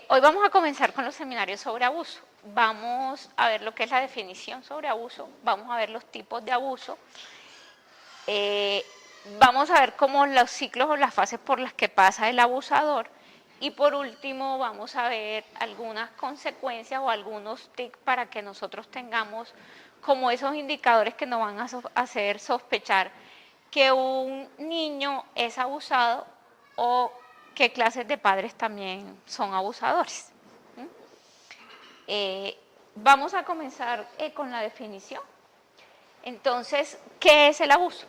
Hoy vamos a comenzar con los seminarios sobre abuso. Vamos a ver lo que es la definición sobre abuso, vamos a ver los tipos de abuso, vamos a ver cómo los ciclos o las fases por las que pasa el abusador y por último vamos a ver algunas consecuencias o algunos tics para que nosotros tengamos como esos indicadores que nos van a hacer sospechar que un niño es abusado o qué clases de padres también son abusadores. Vamos a comenzar con la definición. Entonces, ¿qué es el abuso?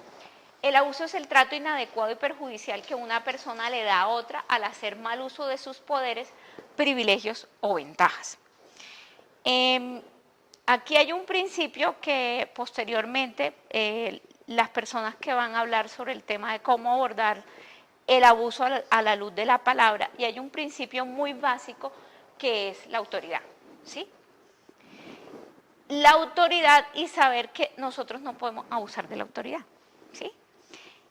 El abuso es el trato inadecuado y perjudicial que una persona le da a otra al hacer mal uso de sus poderes, privilegios o ventajas. Aquí hay un principio que posteriormente las personas que van a hablar sobre el tema de cómo abordar el abuso a la luz de la palabra, y hay un principio muy básico que es la autoridad, ¿sí? La autoridad y saber que nosotros no podemos abusar de la autoridad, ¿sí?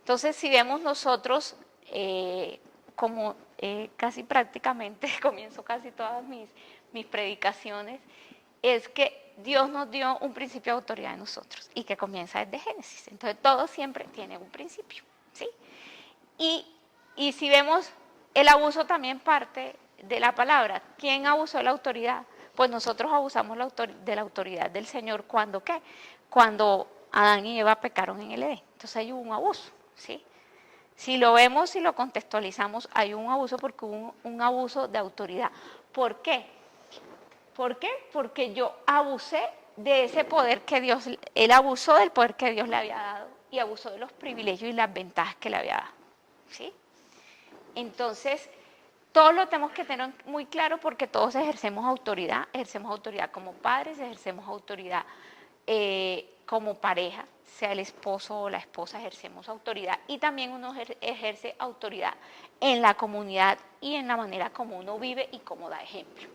Entonces, si vemos nosotros, como casi prácticamente comienzo casi todas mis predicaciones, es que Dios nos dio un principio de autoridad en nosotros y que comienza desde Génesis. Entonces, todo siempre tiene un principio, ¿sí? Y si vemos, el abuso también parte de la palabra. ¿Quién abusó de la autoridad? Pues nosotros abusamos de la autoridad del Señor. ¿Cuándo qué? Cuando Adán y Eva pecaron en el Edén. Entonces hay un abuso, ¿sí? Si lo vemos y lo contextualizamos, hay un abuso porque hubo un abuso de autoridad. ¿Por qué? ¿Por qué? Porque yo abusé de ese poder que Dios, él abusó del poder que Dios le había dado y abusó de los privilegios y las ventajas que le había dado, ¿sí? Entonces, todos lo tenemos que tener muy claro porque todos ejercemos autoridad como padres, ejercemos autoridad como pareja, sea el esposo o la esposa, ejercemos autoridad y también uno ejerce autoridad en la comunidad y en la manera como uno vive y cómo da ejemplo.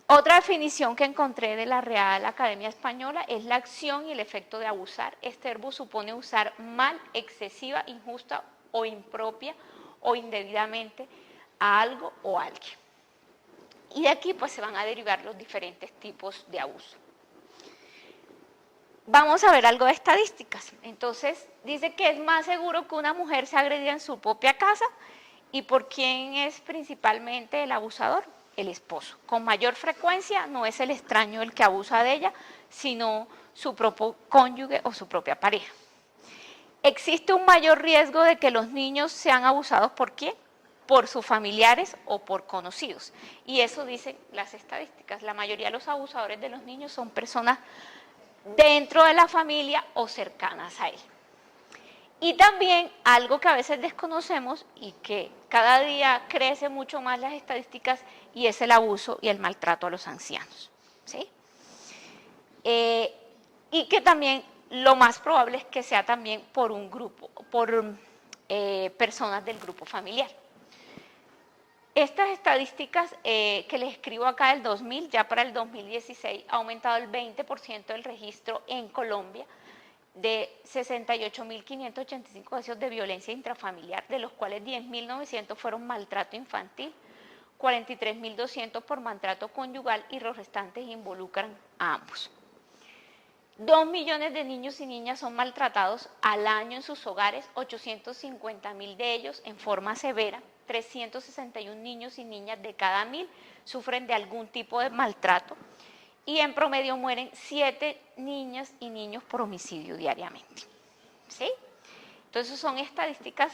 Otra definición que encontré de la Real Academia Española es la acción y el efecto de abusar. Este verbo supone usar mal, excesiva, injusta o impropia o indebidamente a algo o a alguien. Y de aquí pues se van a derivar los diferentes tipos de abuso. Vamos a ver algo de estadísticas. Entonces dice que es más seguro que una mujer sea agredida en su propia casa. ¿Y por quién es principalmente el abusador? El esposo. Con mayor frecuencia no es el extraño el que abusa de ella, sino su propio cónyuge o su propia pareja. ¿Existe un mayor riesgo de que los niños sean abusados por quién? Por sus familiares o por conocidos. Y eso dicen las estadísticas. La mayoría de los abusadores de los niños son personas dentro de la familia o cercanas a él. Y también algo que a veces desconocemos y que cada día crece mucho más las estadísticas y es el abuso y el maltrato a los ancianos, ¿sí? Y que también lo más probable es que sea también por un grupo, por personas del grupo familiar. Estas estadísticas que les escribo acá del 2000, ya para el 2016 ha aumentado el 20% del registro en Colombia de 68.585 casos de violencia intrafamiliar, de los cuales 10.900 fueron maltrato infantil, 43.200 por maltrato conyugal y los restantes involucran a ambos. 2 millones de niños y niñas son maltratados al año en sus hogares, 850.000 de ellos en forma severa, 361 niños y niñas de cada 1.000 sufren de algún tipo de maltrato y en promedio mueren 7 niñas y niños por homicidio diariamente, ¿sí? Entonces son estadísticas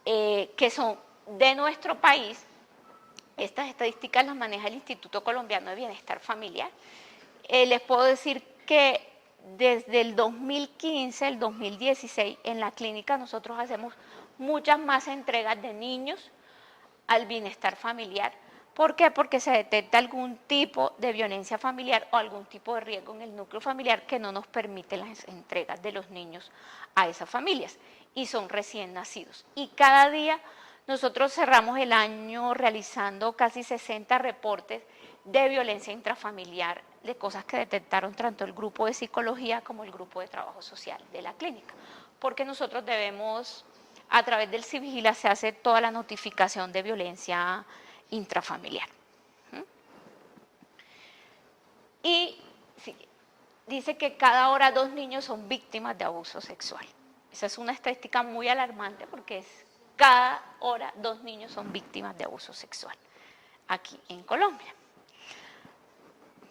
que son de nuestro país. Estas estadísticas las maneja el Instituto Colombiano de Bienestar Familiar. Les puedo decir que desde el 2015, el 2016, en la clínica nosotros hacemos muchas más entregas de niños al bienestar familiar. ¿Por qué? Porque se detecta algún tipo de violencia familiar o algún tipo de riesgo en el núcleo familiar que no nos permite las entregas de los niños a esas familias y son recién nacidos. Y cada día nosotros cerramos el año realizando casi 60 reportes de violencia intrafamiliar, de cosas que detectaron tanto el grupo de psicología como el grupo de trabajo social de la clínica. Porque nosotros debemos, a través del Civigila se hace toda la notificación de violencia intrafamiliar. Y sí, dice que cada hora 2 niños son víctimas de abuso sexual. Esa es una estadística muy alarmante porque cada hora 2 niños son víctimas de abuso sexual aquí en Colombia.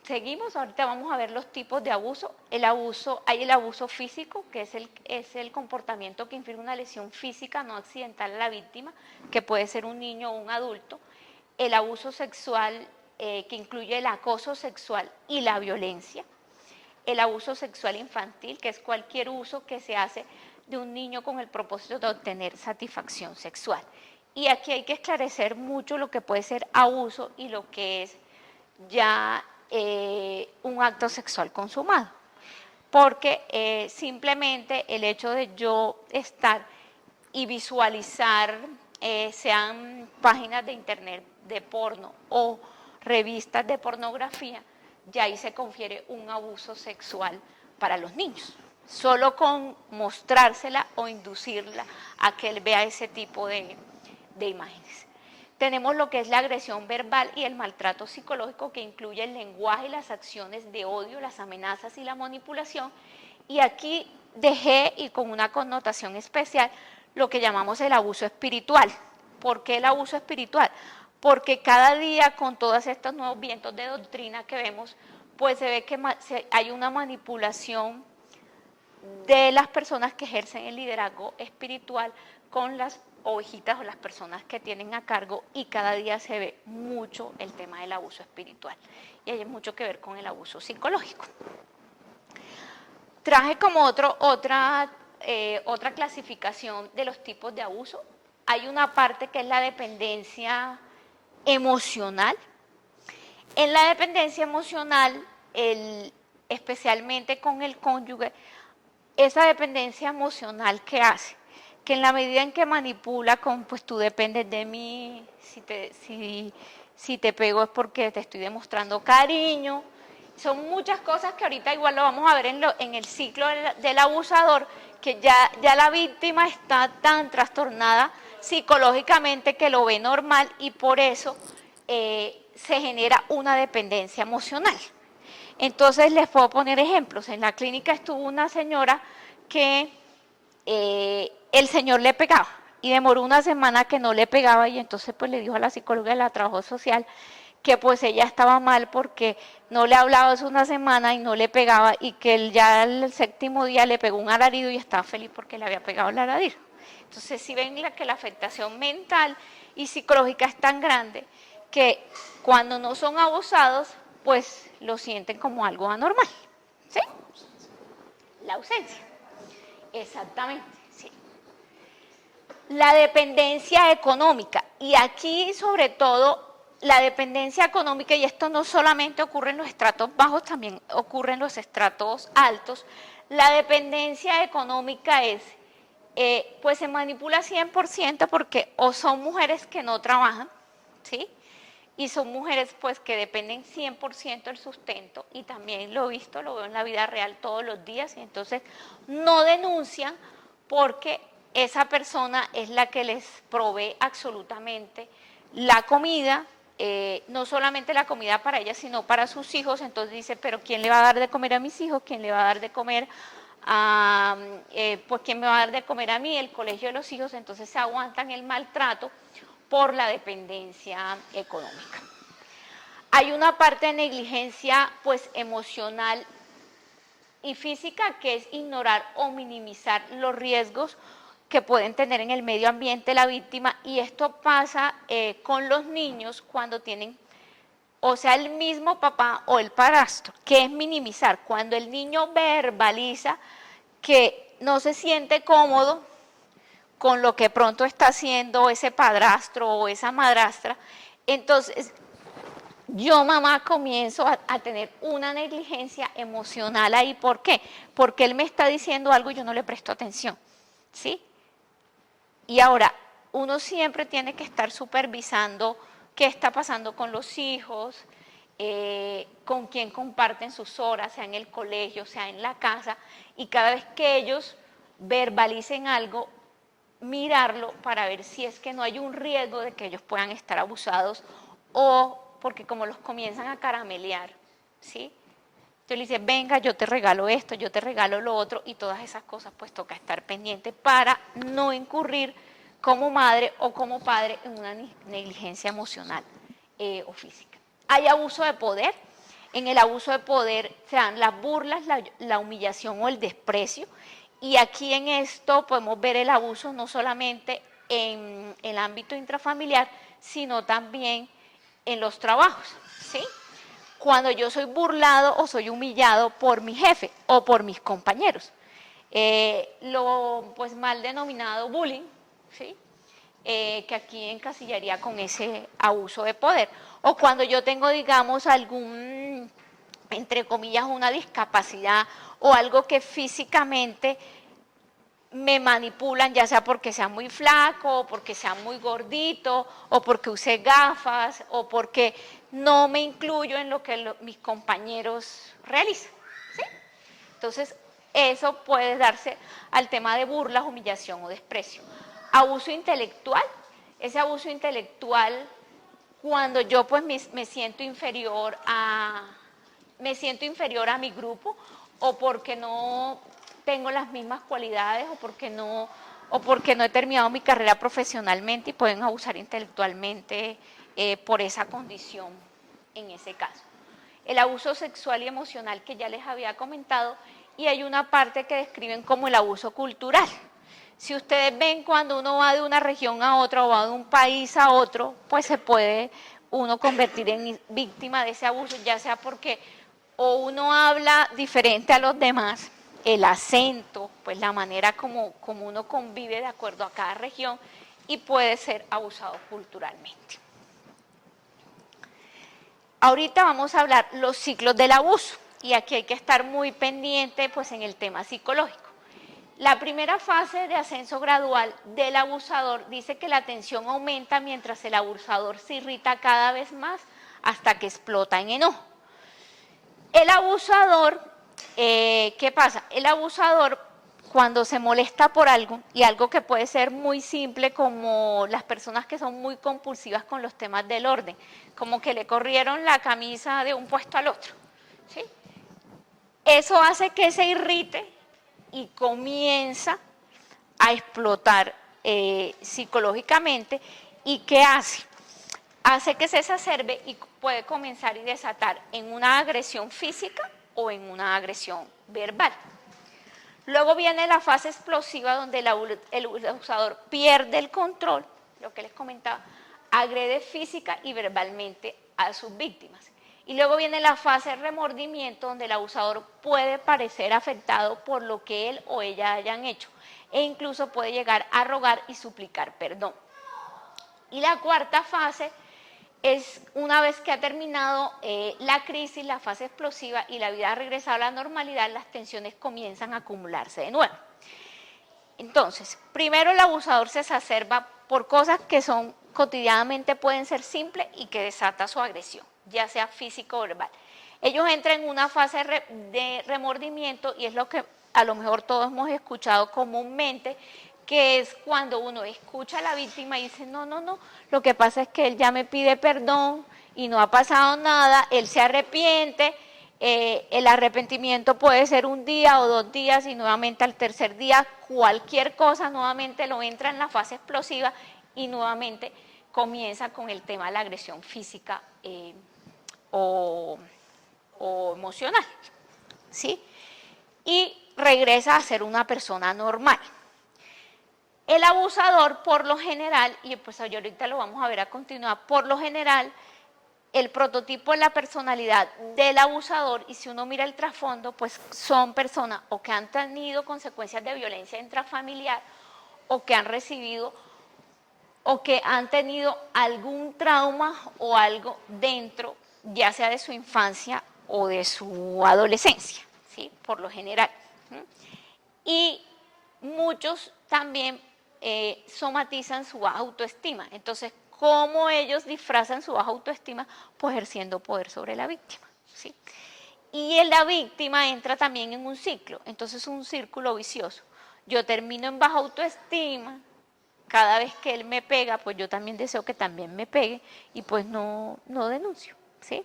Seguimos, ahorita vamos a ver los tipos de abuso. Hay el abuso físico, que es el comportamiento que infiere una lesión física no accidental a la víctima, que puede ser un niño o un adulto. El abuso sexual, que incluye el acoso sexual y la violencia. El abuso sexual infantil, que es cualquier uso que se hace de un niño con el propósito de obtener satisfacción sexual. Y aquí hay que esclarecer mucho lo que puede ser abuso y lo que es ya un acto sexual consumado, porque simplemente el hecho de yo estar y visualizar, sean páginas de internet de porno o revistas de pornografía, ya ahí se confiere un abuso sexual para los niños, solo con mostrársela o inducirla a que él vea ese tipo de imágenes. Tenemos lo que es la agresión verbal y el maltrato psicológico, que incluye el lenguaje y las acciones de odio, las amenazas y la manipulación. Y aquí dejé, y con una connotación especial, lo que llamamos el abuso espiritual. ¿Por qué el abuso espiritual? Porque cada día, con todos estos nuevos vientos de doctrina que vemos, pues se ve que hay una manipulación de las personas que ejercen el liderazgo espiritual con las ovejitas o las personas que tienen a cargo, y cada día se ve mucho el tema del abuso espiritual y hay mucho que ver con el abuso psicológico. Traje como otra clasificación de los tipos de abuso. Hay una parte que es la dependencia emocional. En la dependencia emocional, especialmente con el cónyuge, esa dependencia emocional que hace que en la medida en que manipula con, pues tú dependes de mí, si te pego es porque te estoy demostrando cariño. Son muchas cosas que ahorita igual lo vamos a ver en el ciclo del abusador, que ya la víctima está tan trastornada psicológicamente que lo ve normal, y por eso se genera una dependencia emocional. Entonces les puedo poner ejemplos. En la clínica estuvo una señora que el señor le pegaba y demoró una semana que no le pegaba, y entonces pues le dijo a la psicóloga de la trabajo social que pues ella estaba mal porque no le hablaba hace una semana y no le pegaba, y que él ya el 7º día le pegó un alarido y estaba feliz porque le había pegado el alarido. Entonces si ven que la afectación mental y psicológica es tan grande que cuando no son abusados pues lo sienten como algo anormal, ¿sí? La ausencia. Exactamente, sí. La dependencia económica, y aquí sobre todo la dependencia económica, y esto no solamente ocurre en los estratos bajos, también ocurre en los estratos altos. La dependencia económica pues se manipula 100% porque o son mujeres que no trabajan, ¿sí? Y son mujeres pues que dependen 100% del sustento, y también lo veo en la vida real todos los días, y entonces no denuncian porque esa persona es la que les provee absolutamente la comida, no solamente la comida para ellas, sino para sus hijos. Entonces dice, pero ¿quién le va a dar de comer a mis hijos? ¿Quién le va a dar de comer pues quién me va a dar de comer a mí? El colegio de los hijos. Entonces se aguantan el maltrato por la dependencia económica. Hay una parte de negligencia pues emocional y física, que es ignorar o minimizar los riesgos que pueden tener en el medio ambiente la víctima, y esto pasa con los niños cuando tienen, o sea, el mismo papá o el padrastro, que es minimizar. Cuando el niño verbaliza que no se siente cómodo con lo que pronto está haciendo ese padrastro o esa madrastra, entonces yo, mamá, comienzo a tener una negligencia emocional ahí. ¿Por qué? Porque él me está diciendo algo y yo no le presto atención, ¿sí? Y ahora, uno siempre tiene que estar supervisando qué está pasando con los hijos, con quién comparten sus horas, sea en el colegio, sea en la casa, y cada vez que ellos verbalicen algo, mirarlo para ver si es que no hay un riesgo de que ellos puedan estar abusados o porque como los comienzan a caramelear, ¿sí? Entonces le dice, venga, yo te regalo esto, yo te regalo lo otro, y todas esas cosas pues toca estar pendiente para no incurrir como madre o como padre en una negligencia emocional o física. Hay abuso de poder. En el abuso de poder se dan las burlas, la humillación o el desprecio. Y aquí en esto podemos ver el abuso no solamente en el ámbito intrafamiliar, sino también en los trabajos, ¿sí? Cuando yo soy burlado o soy humillado por mi jefe o por mis compañeros. Lo pues mal denominado bullying, ¿sí? Que aquí encasillaría con ese abuso de poder. O cuando yo tengo, digamos, algún, entre comillas, una discapacidad o algo que físicamente me manipulan, ya sea porque sea muy flaco, o porque sea muy gordito, o porque use gafas, o porque no me incluyo en lo que mis compañeros realizan, ¿sí? Entonces, eso puede darse al tema de burlas, humillación o desprecio. Abuso intelectual, ese abuso intelectual cuando yo pues me siento inferior a mi grupo, o porque no tengo las mismas cualidades, o porque no he terminado mi carrera profesionalmente, y pueden abusar intelectualmente por esa condición en ese caso. El abuso sexual y emocional que ya les había comentado, y hay una parte que describen como el abuso cultural. Si ustedes ven, cuando uno va de una región a otra o va de un país a otro, pues se puede uno convertir en víctima de ese abuso, ya sea porque o uno habla diferente a los demás, el acento, pues la manera como uno convive de acuerdo a cada región, y puede ser abusado culturalmente. Ahorita vamos a hablar los ciclos del abuso, y aquí hay que estar muy pendiente pues en el tema psicológico. La primera fase de ascenso gradual del abusador dice que la tensión aumenta mientras el abusador se irrita cada vez más hasta que explota en enojo. El abusador, ¿qué pasa? El abusador, cuando se molesta por algo, y algo que puede ser muy simple, como las personas que son muy compulsivas con los temas del orden, como que le corrieron la camisa de un puesto al otro, ¿sí? Eso hace que se irrite y comienza a explotar psicológicamente. ¿Y qué hace? Hace que se exacerbe y puede comenzar y desatar en una agresión física o en una agresión verbal. Luego viene la fase explosiva, donde el abusador pierde el control, lo que les comentaba, agrede física y verbalmente a sus víctimas. Y luego viene la fase de remordimiento, donde el abusador puede parecer afectado por lo que él o ella hayan hecho, e incluso puede llegar a rogar y suplicar perdón. Y la cuarta fase es, una vez que ha terminado la crisis, la fase explosiva, y la vida ha regresado a la normalidad, las tensiones comienzan a acumularse de nuevo. Entonces, primero el abusador se exacerba por cosas que son cotidianamente pueden ser simples y que desata su agresión, ya sea físico o verbal. Ellos entran en una fase de remordimiento, y es lo que a lo mejor todos hemos escuchado comúnmente, que es cuando uno escucha a la víctima y dice, no, lo que pasa es que él ya me pide perdón y no ha pasado nada, él se arrepiente. El arrepentimiento puede ser un día o 2 días, y nuevamente al tercer día cualquier cosa nuevamente lo entra en la fase explosiva, y nuevamente comienza con el tema de la agresión física o emocional, ¿sí? Y regresa a ser una persona normal. El abusador, por lo general, y pues ahorita lo vamos a ver a continuar, por lo general, el prototipo de la personalidad del abusador, y si uno mira el trasfondo, pues son personas o que han tenido consecuencias de violencia intrafamiliar, o que han recibido o que han tenido algún trauma o algo dentro, ya sea de su infancia o de su adolescencia, ¿sí? Por lo general. Y muchos también somatizan su baja autoestima. Entonces, ¿cómo ellos disfrazan su baja autoestima? Pues ejerciendo poder sobre la víctima, ¿sí? Y la víctima entra también en un ciclo, entonces un círculo vicioso. Yo termino en baja autoestima, cada vez que él me pega, pues yo también deseo que también me pegue y pues no denuncio, ¿sí?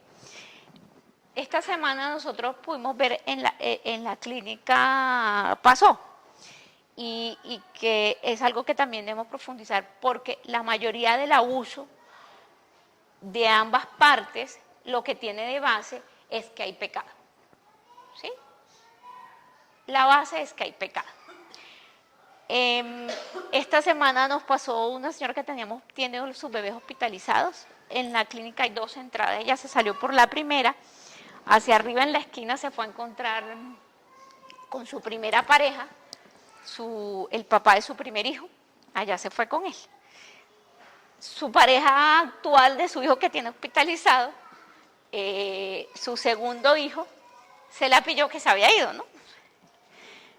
Esta semana nosotros pudimos ver en la clínica Pasó, y que es algo que también debemos profundizar, porque la mayoría del abuso de ambas partes lo que tiene de base es que hay pecado, ¿sí? La base es que hay pecado. Esta semana nos pasó una señora que tiene sus bebés hospitalizados. En la clínica hay 2 entradas. Ella se salió por la primera. Hacia arriba en la esquina se fue a encontrar con su primera pareja, el papá de su primer hijo. Allá se fue con él. Su pareja actual de su hijo que tiene hospitalizado, su segundo hijo, se la pilló que se había ido, ¿no?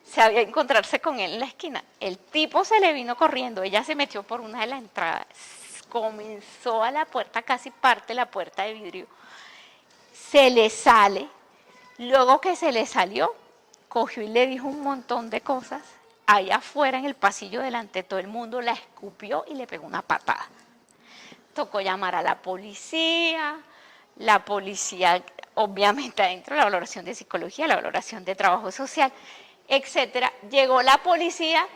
Se había encontrarse con él en la esquina. El tipo se le vino corriendo, ella se metió por una de las entradas, comenzó a la puerta, casi parte la puerta de vidrio, se le sale, luego que se le salió, cogió y le dijo un montón de cosas, allá afuera en el pasillo delante de todo el mundo, la escupió y le pegó una patada. Tocó llamar a la policía obviamente adentro, la valoración de psicología, la valoración de trabajo social, etcétera. Llegó la policía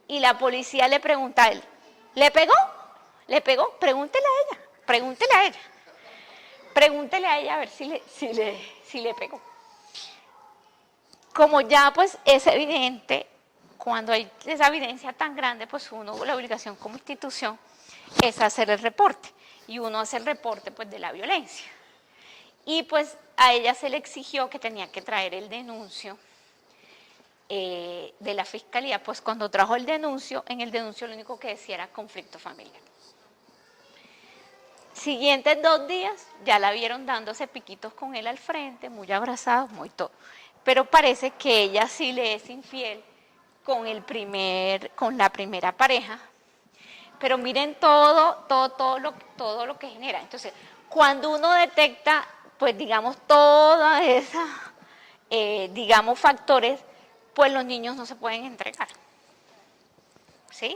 y la policía le pregunta a él, ¿le pegó? ¿Le pegó? Pregúntele a ella, pregúntele a ella a ver si le pegó. Como ya pues es evidente, cuando hay esa evidencia tan grande, pues uno, la obligación como institución es hacer el reporte, y uno hace el reporte pues de la violencia. Y pues a ella se le exigió que tenía que traer el denuncio de la fiscalía. Pues cuando trajo el denuncio, en el denuncio lo único que decía era conflicto familiar. Siguientes 2 días ya la vieron dándose piquitos con él al frente, muy abrazados, muy todo. Pero parece que ella sí le es infiel con la primera pareja. Pero miren todo lo que genera. Entonces, cuando uno detecta, pues digamos, toda esa, digamos, factores, pues los niños no se pueden entregar, ¿sí?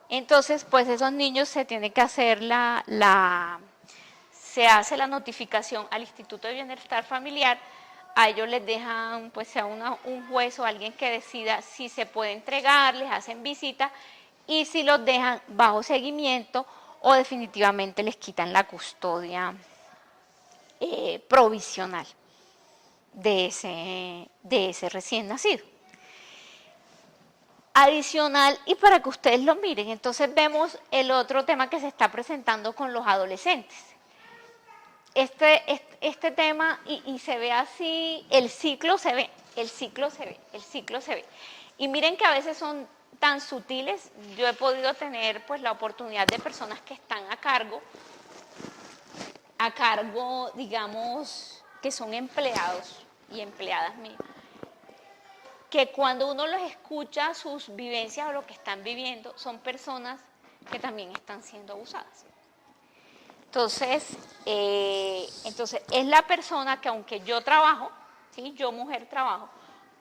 Entonces, pues esos niños se tiene que hacer se hace la notificación al Instituto de Bienestar Familiar. A ellos les dejan, pues sea un juez o alguien que decida si se puede entregar, les hacen visita, y si los dejan bajo seguimiento o definitivamente les quitan la custodia provisional de ese recién nacido. Adicional, y para que ustedes lo miren, entonces vemos el otro tema que se está presentando con los adolescentes. Este tema, y se ve así, el ciclo se ve. Y miren que a veces son tan sutiles. Yo he podido tener pues la oportunidad de personas que están a cargo, digamos, que son empleados y empleadas mías, que cuando uno los escucha, sus vivencias o lo que están viviendo, son personas que también están siendo abusadas. Entonces es la persona que, aunque yo trabajo, ¿sí? Yo mujer trabajo,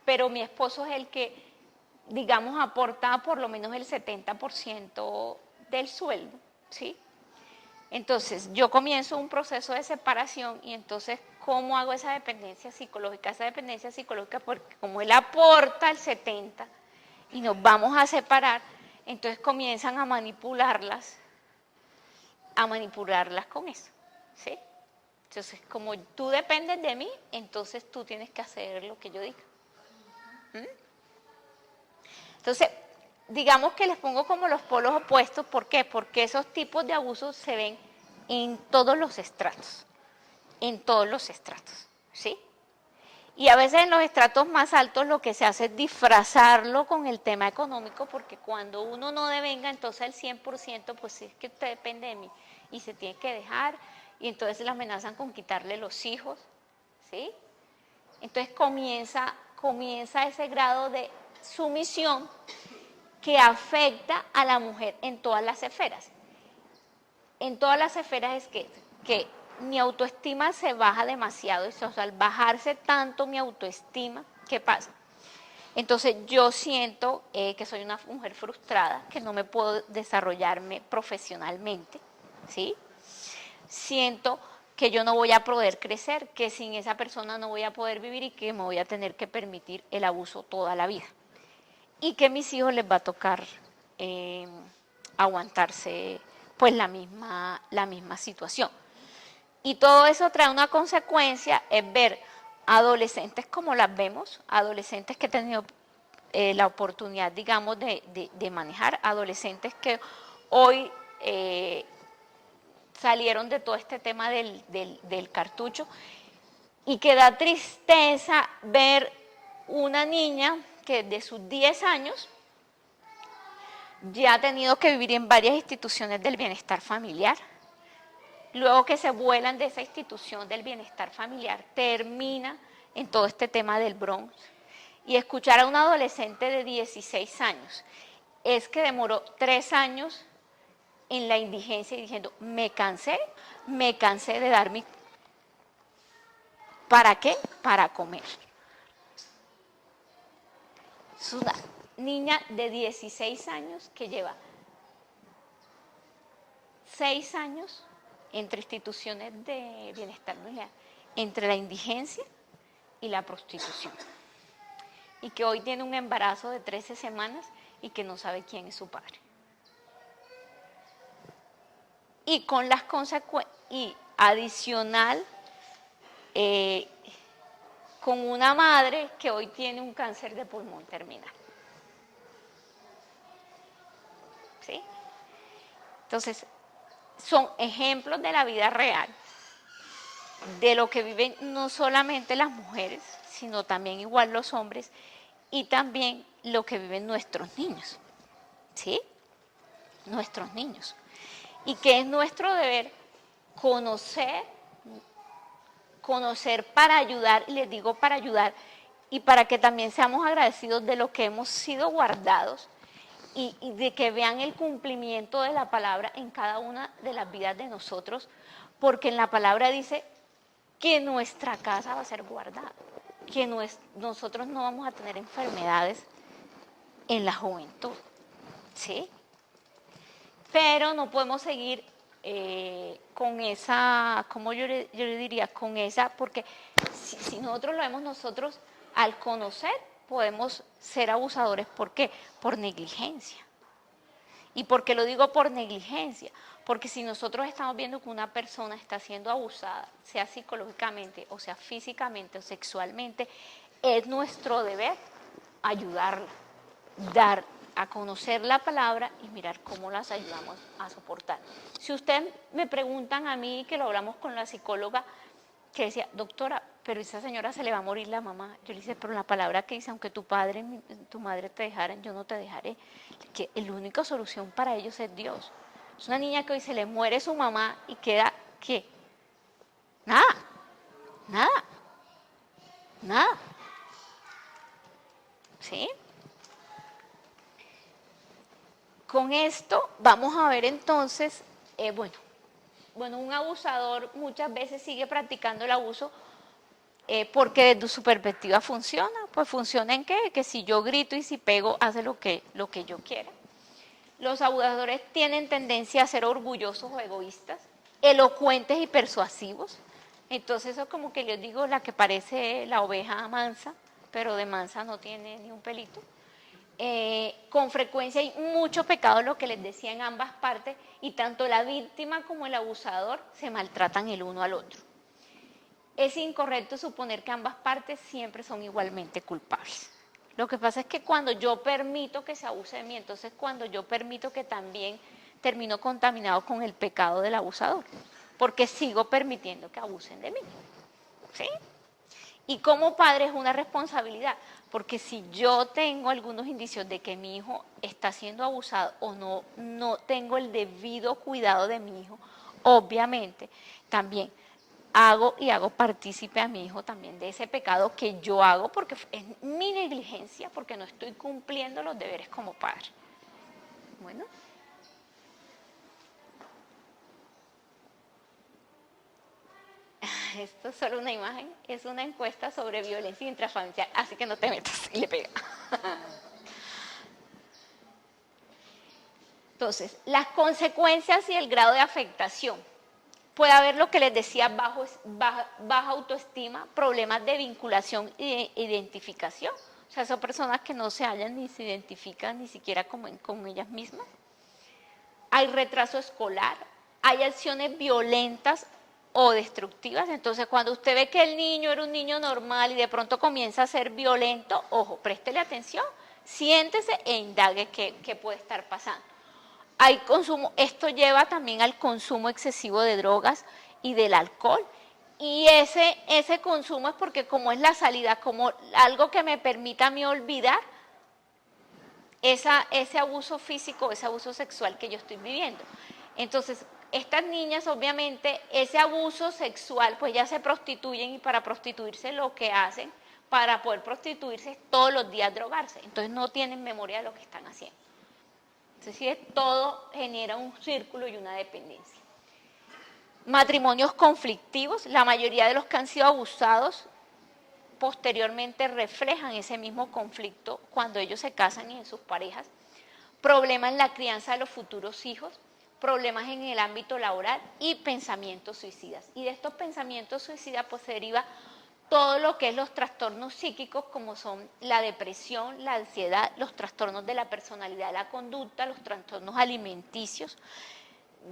pero mi esposo es el que, digamos, aporta por lo menos el 70% del sueldo, ¿sí? Entonces, yo comienzo un proceso de separación, y entonces, ¿cómo hago esa dependencia psicológica? Esa dependencia psicológica, porque como él aporta el 70% y nos vamos a separar, entonces comienzan a manipularlas con eso, ¿sí? Entonces, como tú dependes de mí, entonces tú tienes que hacer lo que yo diga. Entonces, digamos que les pongo como los polos opuestos. ¿Por qué? Porque esos tipos de abusos se ven en todos los estratos, ¿sí? Y a veces en los estratos más altos lo que se hace es disfrazarlo con el tema económico, porque cuando uno no devenga, entonces el 100%, pues es que usted depende de mí y se tiene que dejar, y entonces le amenazan con quitarle los hijos, ¿sí? Entonces comienza ese grado de sumisión que afecta a la mujer en todas las esferas. En todas las esferas es que mi autoestima se baja demasiado. O sea, al bajarse tanto mi autoestima, ¿qué pasa? Entonces yo siento que soy una mujer frustrada, que no me puedo desarrollarme profesionalmente, ¿sí? Siento que yo no voy a poder crecer, que sin esa persona no voy a poder vivir y que me voy a tener que permitir el abuso toda la vida. Y que a mis hijos les va a tocar aguantarse pues la misma situación. Y todo eso trae una consecuencia, es ver adolescentes como las vemos, adolescentes que he tenido la oportunidad, digamos, de manejar, adolescentes que hoy salieron de todo este tema del cartucho y que da tristeza ver una niña que de sus 10 años ya ha tenido que vivir en varias instituciones del bienestar familiar. Luego que se vuelan de esa institución del bienestar familiar, termina en todo este tema del Bronx. Y escuchar a un adolescente de 16 años es que demoró 3 años en la indigencia y diciendo, me cansé de dar mi... ¿Para qué? Para comer. Es una niña de 16 años que lleva 6 años entre instituciones de bienestar familiar, entre la indigencia y la prostitución. Y que hoy tiene un embarazo de 13 semanas y que no sabe quién es su padre. Y con las consecuencias, y adicional, con una madre que hoy tiene un cáncer de pulmón terminal. ¿Sí? Entonces, son ejemplos de la vida real, de lo que viven no solamente las mujeres, sino también igual los hombres, y también lo que viven nuestros niños, ¿sí? Nuestros niños. Y que es nuestro deber conocer para ayudar, y les digo para ayudar, y para que también seamos agradecidos de lo que hemos sido guardados, y de que vean el cumplimiento de la palabra en cada una de las vidas de nosotros, porque en la palabra dice que nuestra casa va a ser guardada, que nosotros no vamos a tener enfermedades en la juventud, ¿sí? Pero no podemos seguir con esa, como yo le diría, con esa, porque si nosotros lo vemos nosotros, al conocer podemos ser abusadores. ¿Por qué? Por negligencia. ¿Y por qué lo digo por negligencia? Porque si nosotros estamos viendo que una persona está siendo abusada, sea psicológicamente, o sea físicamente o sexualmente, es nuestro deber ayudarla, dar a conocer la palabra y mirar cómo las ayudamos a soportar. Si ustedes me preguntan a mí, que lo hablamos con la psicóloga, que decía, doctora, pero esa señora se le va a morir la mamá. Yo le dije, pero la palabra que dice, aunque tu padre, tu madre te dejaran, yo no te dejaré. Que la única solución para ellos es Dios. Es una niña que hoy se le muere su mamá y queda, ¿qué? Nada, nada, nada. ¿Sí? Con esto vamos a ver entonces, bueno, un abusador muchas veces sigue practicando el abuso porque desde su perspectiva funciona. Pues funciona en qué? Que si yo grito y si pego, hace lo que yo quiera. Los abusadores tienen tendencia a ser orgullosos o egoístas, elocuentes y persuasivos. Entonces eso es como que les digo, la que parece la oveja mansa, pero de mansa no tiene ni un pelito. Con frecuencia hay mucho pecado, lo que les decía, en ambas partes, y tanto la víctima como el abusador se maltratan el uno al otro. Es incorrecto suponer que ambas partes siempre son igualmente culpables. Lo que pasa es que cuando yo permito que se abuse de mí, entonces cuando yo permito que también termino contaminado con el pecado del abusador, porque sigo permitiendo que abusen de mí. ¿Sí? Y como padre es una responsabilidad, porque si yo tengo algunos indicios de que mi hijo está siendo abusado o no tengo el debido cuidado de mi hijo, obviamente también hago partícipe a mi hijo también de ese pecado que yo hago porque es mi negligencia, porque no estoy cumpliendo los deberes como padre. Bueno. Esto es solo una imagen, es una encuesta sobre violencia intrafamiliar, así que no te metas y le pega. Entonces, las consecuencias y el grado de afectación. Puede haber lo que les decía, baja autoestima, problemas de vinculación e identificación. O sea, son personas que no se hallan ni se identifican ni siquiera con ellas mismas. Hay retraso escolar, hay acciones violentas o destructivas. Entonces, cuando usted ve que el niño era un niño normal y de pronto comienza a ser violento, ojo, préstele atención, siéntese e indague qué puede estar pasando. Hay consumo, esto lleva también al consumo excesivo de drogas y del alcohol. Y ese consumo es porque como es la salida, como algo que me permita a mí olvidar ese abuso físico, ese abuso sexual que yo estoy viviendo. Entonces, estas niñas obviamente ese abuso sexual pues ya se prostituyen y para prostituirse lo que hacen para poder prostituirse es todos los días drogarse. Entonces no tienen memoria de lo que están haciendo. Entonces todo genera un círculo y una dependencia. Matrimonios conflictivos, la mayoría de los que han sido abusados posteriormente reflejan ese mismo conflicto cuando ellos se casan y en sus parejas. Problemas en la crianza de los futuros hijos, problemas en el ámbito laboral y pensamientos suicidas. Y de estos pensamientos suicidas pues se deriva todo lo que es los trastornos psíquicos como son la depresión, la ansiedad, los trastornos de la personalidad, la conducta, los trastornos alimenticios,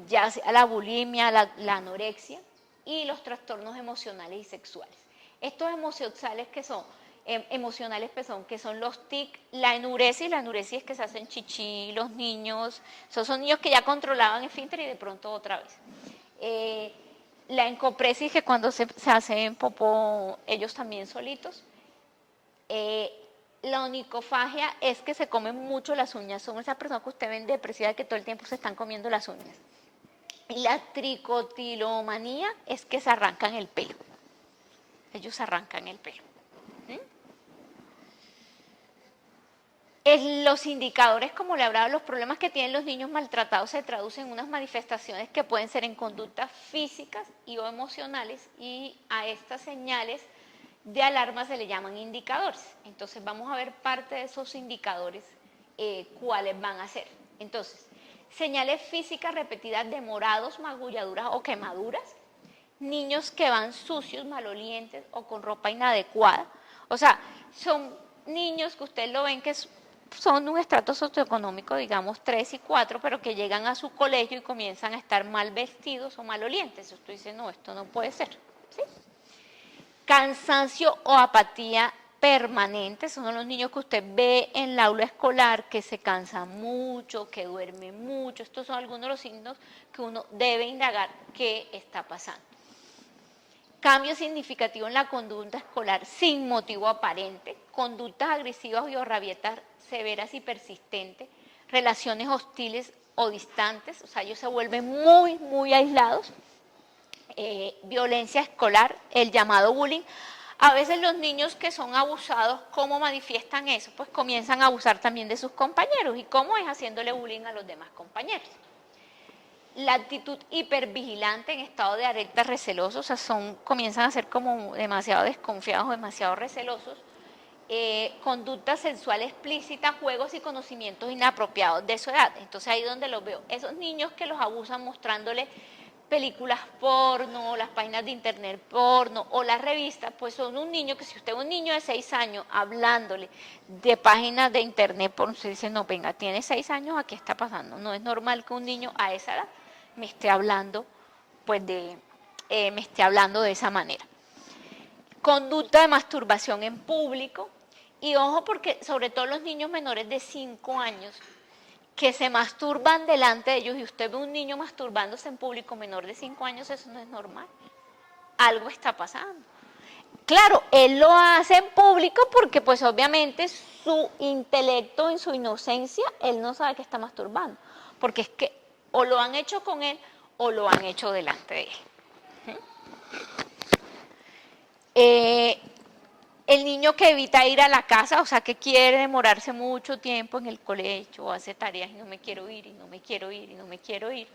ya sea la bulimia, la anorexia y los trastornos emocionales y sexuales. Estos emocionales que son los TIC, la enuresis es que se hacen chichi los niños, esos son niños que ya controlaban esfínter y de pronto otra vez. La encopresis, que cuando se hacen popó ellos también solitos. La onicofagia es que se comen mucho las uñas, son esas personas que usted ven depresivas que todo el tiempo se están comiendo las uñas. Y la tricotilomanía es que se arrancan el pelo. Ellos se arrancan el pelo. Los indicadores, como le hablaba, los problemas que tienen los niños maltratados se traducen en unas manifestaciones que pueden ser en conductas físicas y o emocionales, y a estas señales de alarma se le llaman indicadores. Entonces vamos a ver parte de esos indicadores, cuáles van a ser. Entonces, señales físicas repetidas de morados, magulladuras o quemaduras, niños que van sucios, malolientes o con ropa inadecuada. O sea, son niños que ustedes lo ven que son un estrato socioeconómico, digamos 3 y 4, pero que llegan a su colegio y comienzan a estar mal vestidos o malolientes. Usted dice, no, esto no puede ser. ¿Sí? Cansancio o apatía permanente, son los niños que usted ve en la aula escolar que se cansan mucho, que duermen mucho. Estos son algunos de los signos que uno debe indagar qué está pasando. Cambio significativo en la conducta escolar sin motivo aparente, conductas agresivas o rabietas severas y persistentes, relaciones hostiles o distantes, o sea, ellos se vuelven muy, muy aislados, violencia escolar, el llamado bullying. A veces los niños que son abusados, ¿cómo manifiestan eso? Pues comienzan a abusar también de sus compañeros. ¿Y cómo es? Haciéndole bullying a los demás compañeros. La actitud hipervigilante en estado de alerta receloso, o sea, comienzan a ser como demasiado desconfiados, demasiado recelosos. Conducta sexual explícita, juegos y conocimientos inapropiados de su edad. Entonces ahí es donde los veo. Esos niños que los abusan mostrándoles películas porno, las páginas de internet porno o las revistas, pues son un niño que si usted es un niño de 6 años hablándole de páginas de internet porno, usted dice, no, venga, tiene 6 años, ¿a qué está pasando? No es normal que un niño a esa edad me esté hablando, pues me esté hablando de esa manera. Conducta de masturbación en público, y ojo porque sobre todo los niños menores de 5 años que se masturban delante de ellos, y usted ve un niño masturbándose en público menor de 5 años, eso no es normal. Algo está pasando. Claro, él lo hace en público porque pues obviamente su intelecto, en su inocencia, él no sabe que está masturbando, porque es que o lo han hecho con él o lo han hecho delante de él. El niño que evita ir a la casa, o sea, que quiere demorarse mucho tiempo en el colegio, o hace tareas y no me quiero ir, y no me quiero ir, y no me quiero ir.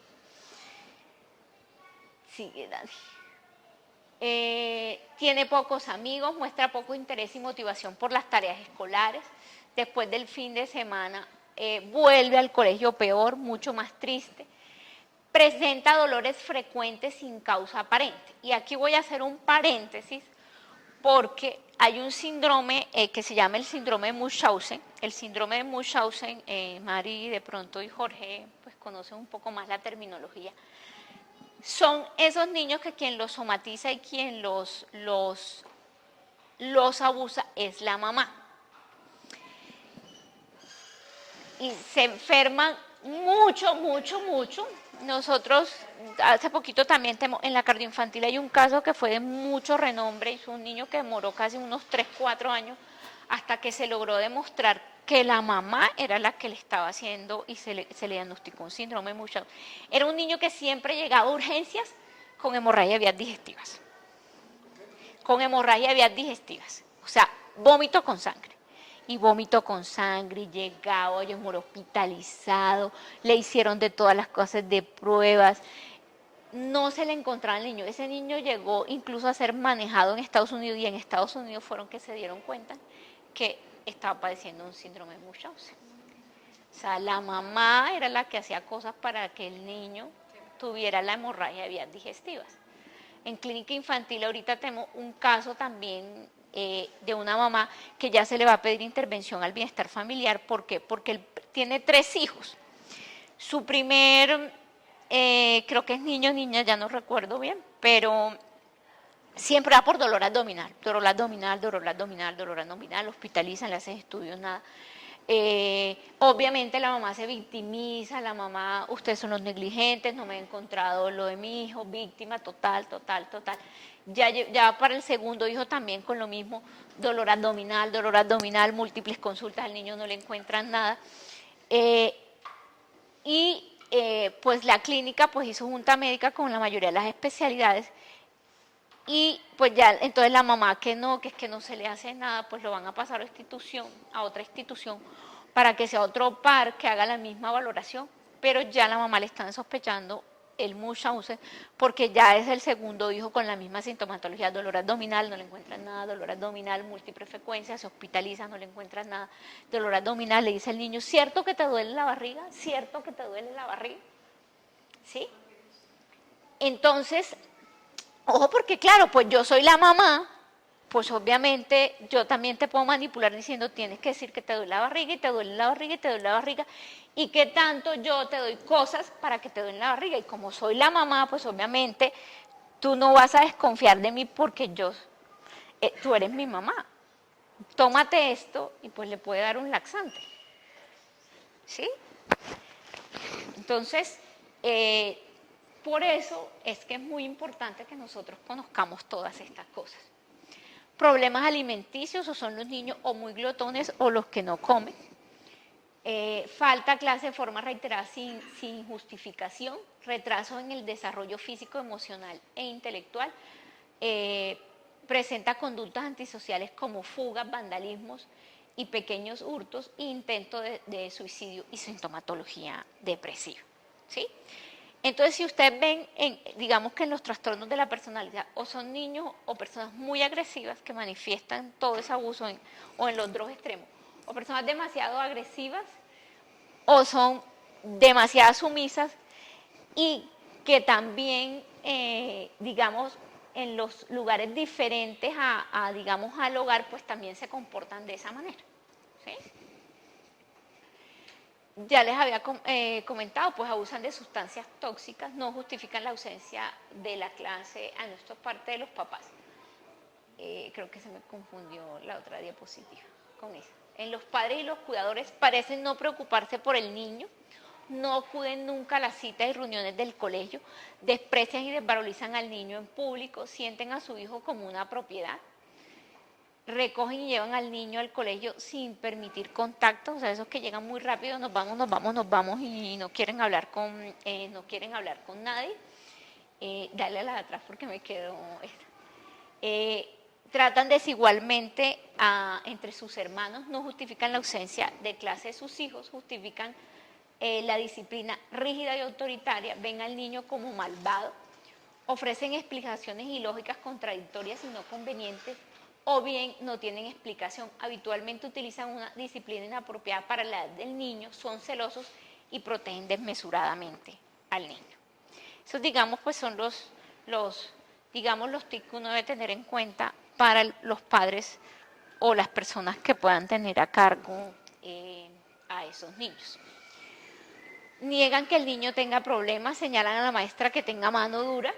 Sigue, Dani. Tiene pocos amigos, muestra poco interés y motivación por las tareas escolares, después del fin de semana, vuelve al colegio peor, mucho más triste, presenta dolores frecuentes sin causa aparente. Y aquí voy a hacer un paréntesis porque hay un síndrome que se llama el síndrome de Munchausen. El síndrome de Munchausen, Mari de pronto y Jorge pues conocen un poco más la terminología. Son esos niños que quien los somatiza y quien los abusa es la mamá. Y se enferman mucho, mucho, mucho. Nosotros hace poquito también en la cardioinfantil hay un caso que fue de mucho renombre, y fue un niño que demoró casi unos 3, 4 años hasta que se logró demostrar que la mamá era la que le estaba haciendo y se le diagnosticó un síndrome de Munchausen. Era un niño que siempre llegaba a urgencias con hemorragia de vías digestivas. Con hemorragia de vías digestivas. O sea, vómito con sangre. Y vómito con sangre, llegaba, ellos murió hospitalizado, le hicieron de todas las cosas de pruebas, no se le encontraba al niño. Ese niño llegó incluso a ser manejado en Estados Unidos, y en Estados Unidos fueron que se dieron cuenta que estaba padeciendo un síndrome de Munchausen. O sea, la mamá era la que hacía cosas para que el niño tuviera la hemorragia de vías digestivas. En clínica infantil ahorita tenemos un caso también de una mamá que ya se le va a pedir intervención al bienestar familiar. ¿Por qué? Porque él tiene 3 hijos. Su primer, creo que es niño o niña, ya no recuerdo bien, pero siempre va por dolor abdominal, dolor abdominal, dolor abdominal, dolor abdominal, hospitalizan, le hacen estudios, nada. Obviamente la mamá se victimiza, la mamá, ustedes son los negligentes, no me he encontrado lo de mi hijo, víctima total, total, total. Ya para el segundo hijo también con lo mismo, dolor abdominal, múltiples consultas, al niño no le encuentran nada. Pues la clínica pues hizo junta médica con la mayoría de las especialidades, y pues ya entonces la mamá que es que no se le hace nada, pues lo van a pasar a otra institución para que sea otro par que haga la misma valoración, pero ya la mamá le están sospechando el Munchausen porque ya es el segundo hijo con la misma sintomatología, dolor abdominal, no le encuentran nada, dolor abdominal, múltiple frecuencia, se hospitaliza, no le encuentran nada, dolor abdominal, le dice al niño, ¿cierto que te duele la barriga? ¿Cierto que te duele la barriga? ¿Sí? Entonces, ojo, porque claro, pues yo soy la mamá, pues obviamente yo también te puedo manipular diciendo tienes que decir que te duele la barriga y te duele la barriga y te duele la barriga, y que tanto yo te doy cosas para que te duele la barriga, y como soy la mamá, pues obviamente tú no vas a desconfiar de mí porque tú eres mi mamá. Tómate esto y pues le puede dar un laxante. ¿Sí? Entonces, por eso es que es muy importante que nosotros conozcamos todas estas cosas. Problemas alimenticios, o son los niños o muy glotones o los que no comen. Falta clase de forma reiterada sin justificación, retraso en el desarrollo físico, emocional e intelectual, presenta conductas antisociales como fugas, vandalismos y pequeños hurtos, e intento de suicidio y sintomatología depresiva. ¿Sí? Entonces, si ustedes ven, digamos que en los trastornos de la personalidad, o son niños o personas muy agresivas que manifiestan todo ese abuso o en los dos extremos, o personas demasiado agresivas o son demasiado sumisas, y que también, digamos, en los lugares diferentes digamos, al hogar, pues también se comportan de esa manera. ¿Sí? Ya les había comentado, pues abusan de sustancias tóxicas, no justifican la ausencia de la clase, esto es parte de los papás. Creo que se me confundió la otra diapositiva con esa. En los padres y los cuidadores parecen no preocuparse por el niño, no acuden nunca a las citas y reuniones del colegio, desprecian y desvalorizan al niño en público, sienten a su hijo como una propiedad, recogen y llevan al niño al colegio sin permitir contacto, o sea, esos que llegan muy rápido, nos vamos y no quieren hablar con nadie. Dale a la de atrás porque me quedo esta. Tratan desigualmente entre sus hermanos, no justifican la ausencia de clase de sus hijos, justifican la disciplina rígida y autoritaria, ven al niño como malvado, ofrecen explicaciones ilógicas, contradictorias y no convenientes, o bien no tienen explicación. Habitualmente utilizan una disciplina inapropiada para la edad del niño, son celosos y protegen desmesuradamente al niño. Esos, digamos, pues son los tips que uno debe tener en cuenta para los padres o las personas que puedan tener a cargo a esos niños. Niegan que el niño tenga problemas, señalan a la maestra que tenga mano dura,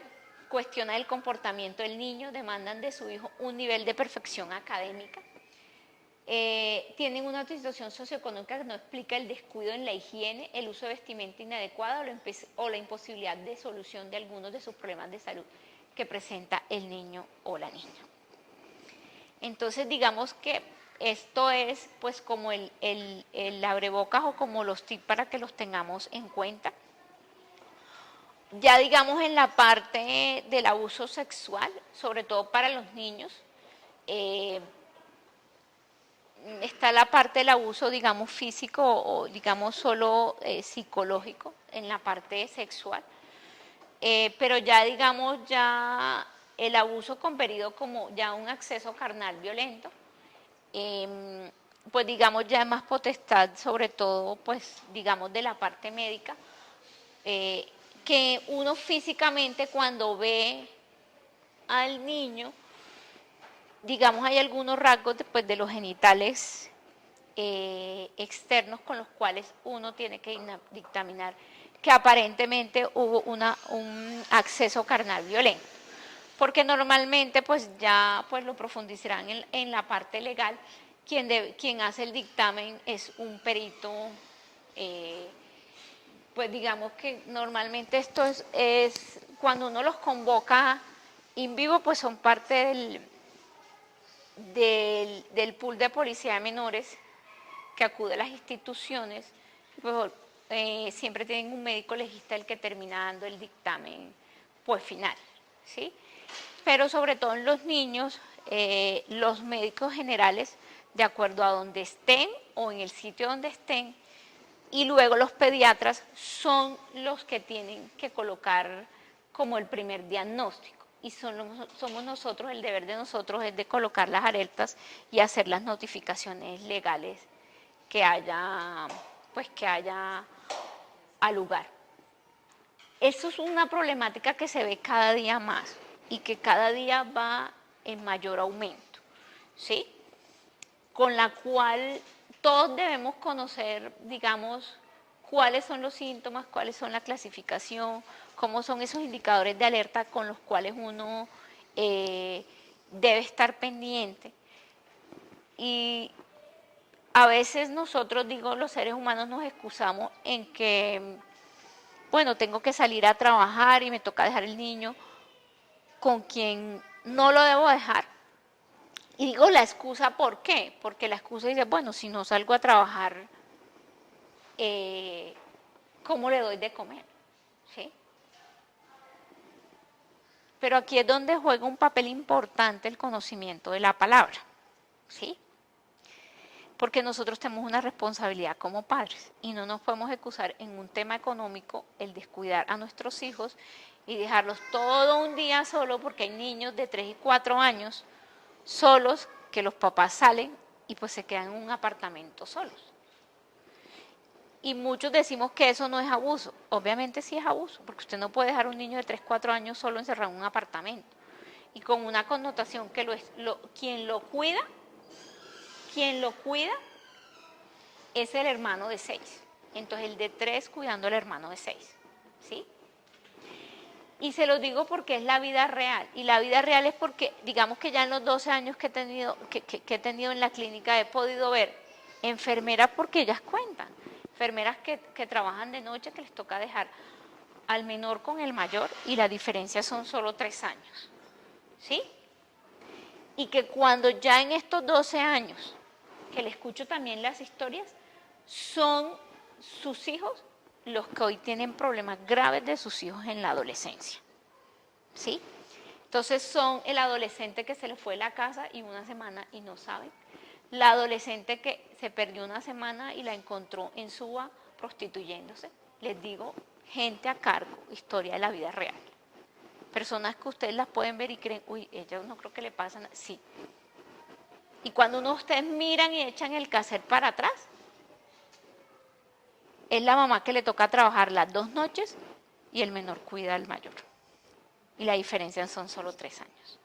cuestionan el comportamiento del niño, demandan de su hijo un nivel de perfección académica, tienen una situación socioeconómica que no explica el descuido en la higiene, el uso de vestimenta inadecuada o la imposibilidad de solución de algunos de sus problemas de salud que presenta el niño o la niña. Entonces, digamos que esto es pues como el abrebocas o como los tips para que los tengamos en cuenta. Ya digamos en la parte del abuso sexual, sobre todo para los niños, está la parte del abuso, digamos, físico o digamos solo psicológico en la parte sexual. Pero ya digamos ya el abuso conferido como ya un acceso carnal violento, pues digamos ya es más potestad, sobre todo pues digamos de la parte médica, que uno físicamente cuando ve al niño, digamos hay algunos rasgos después de los genitales externos con los cuales uno tiene que dictaminar que aparentemente hubo un acceso carnal violento, porque normalmente pues ya pues lo profundizarán en la parte legal. Quien hace el dictamen es un perito, pues digamos que normalmente esto es cuando uno los convoca in vivo, pues son parte del pool de policía de menores que acude a las instituciones, pues, siempre tienen un médico legista el que termina dando el dictamen pues final, ¿sí? Pero sobre todo en los niños, los médicos generales, de acuerdo a donde estén o en el sitio donde estén, y luego los pediatras son los que tienen que colocar como el primer diagnóstico. Y somos nosotros, el deber de nosotros es de colocar las alertas y hacer las notificaciones legales que haya al lugar. Eso es una problemática que se ve cada día más y que cada día va en mayor aumento, ¿sí? Con la cual todos debemos conocer, digamos, cuáles son los síntomas, cuáles son la clasificación, cómo son esos indicadores de alerta con los cuales uno debe estar pendiente. Y a veces nosotros, digo, los seres humanos nos excusamos en que, bueno, tengo que salir a trabajar y me toca dejar el niño con quien no lo debo dejar. Y digo la excusa, ¿por qué? Porque la excusa dice, bueno, si no salgo a trabajar, ¿cómo le doy de comer? ¿Sí? Pero aquí es donde juega un papel importante el conocimiento de la palabra, ¿sí? Porque nosotros tenemos una responsabilidad como padres y no nos podemos excusar en un tema económico el descuidar a nuestros hijos y dejarlos todo un día solo, porque hay niños de 3 y 4 años solos que los papás salen y pues se quedan en un apartamento solos. Y muchos decimos que eso no es abuso. Obviamente sí es abuso, porque usted no puede dejar a un niño de 3, 4 años solo encerrado en un apartamento. Y con una connotación que quien lo cuida es el hermano de 6. Entonces el de 3 cuidando al hermano de 6. ¿Sí? Y se lo digo porque es la vida real. Y la vida real es porque, digamos que ya en los 12 años que he tenido en la clínica he podido ver enfermeras, porque ellas cuentan. Enfermeras que trabajan de noche, que les toca dejar al menor con el mayor y la diferencia son solo 3 años. ¿Sí? Y que cuando ya en estos 12 años, que le escucho también las historias, son sus hijos los que hoy tienen problemas graves de sus hijos en la adolescencia. ¿Sí? Entonces son el adolescente que se le fue la casa y una semana y no saben. La adolescente que se perdió una semana y la encontró en Suba prostituyéndose. Les digo, gente a cargo, historia de la vida real. Personas que ustedes las pueden ver y creen, uy, ella no creo que le pasa nada. Sí, Y cuando ustedes miran y echan el quehacer para atrás, es la mamá que le toca trabajar las 2 noches y el menor cuida al mayor. Y la diferencia son solo 3 años.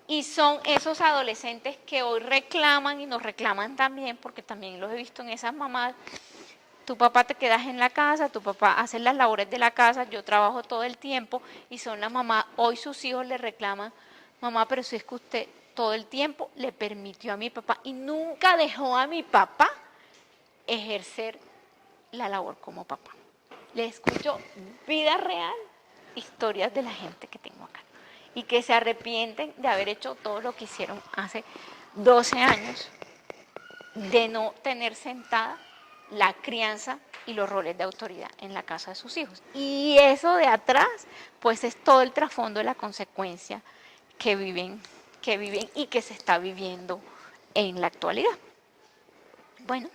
Y son esos adolescentes que hoy reclaman y nos reclaman también, porque también los he visto en esas mamás. Tu papá te quedas en la casa, tu papá hace las labores de la casa, yo trabajo todo el tiempo y son las mamás. Hoy sus hijos le reclaman, mamá, pero si es que usted todo el tiempo le permitió a mi papá y nunca dejó a mi papá ejercer la labor como papá. Le escucho vida real, historias de la gente que tengo acá y que se arrepienten de haber hecho todo lo que hicieron hace 12 años, de no tener sentada la crianza y los roles de autoridad en la casa de sus hijos. Y eso de atrás, pues es todo el trasfondo de la consecuencia que viven y que se está viviendo en la actualidad. Bueno.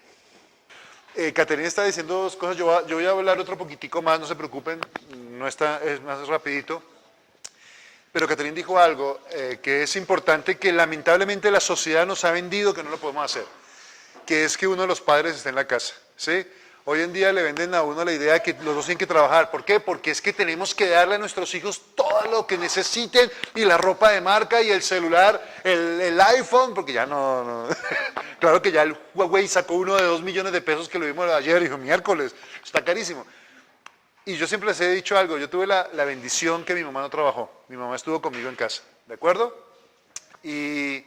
Caterina está diciendo 2 cosas, yo voy a hablar otro poquitico más, no se preocupen, es más rapidito. Pero Caterina dijo algo que es importante, que lamentablemente la sociedad nos ha vendido que no lo podemos hacer, que es que uno de los padres esté en la casa, ¿sí? Hoy en día le venden a uno la idea de que los dos tienen que trabajar. ¿Por qué? Porque es que tenemos que darle a nuestros hijos todo lo que necesiten, y la ropa de marca, y el celular, el iPhone, porque ya no. Claro que ya el Huawei sacó uno de 2 millones de pesos que lo vimos ayer, dijo, miércoles, está carísimo. Y yo siempre les he dicho algo, yo tuve la bendición que mi mamá no trabajó, mi mamá estuvo conmigo en casa, ¿de acuerdo? Y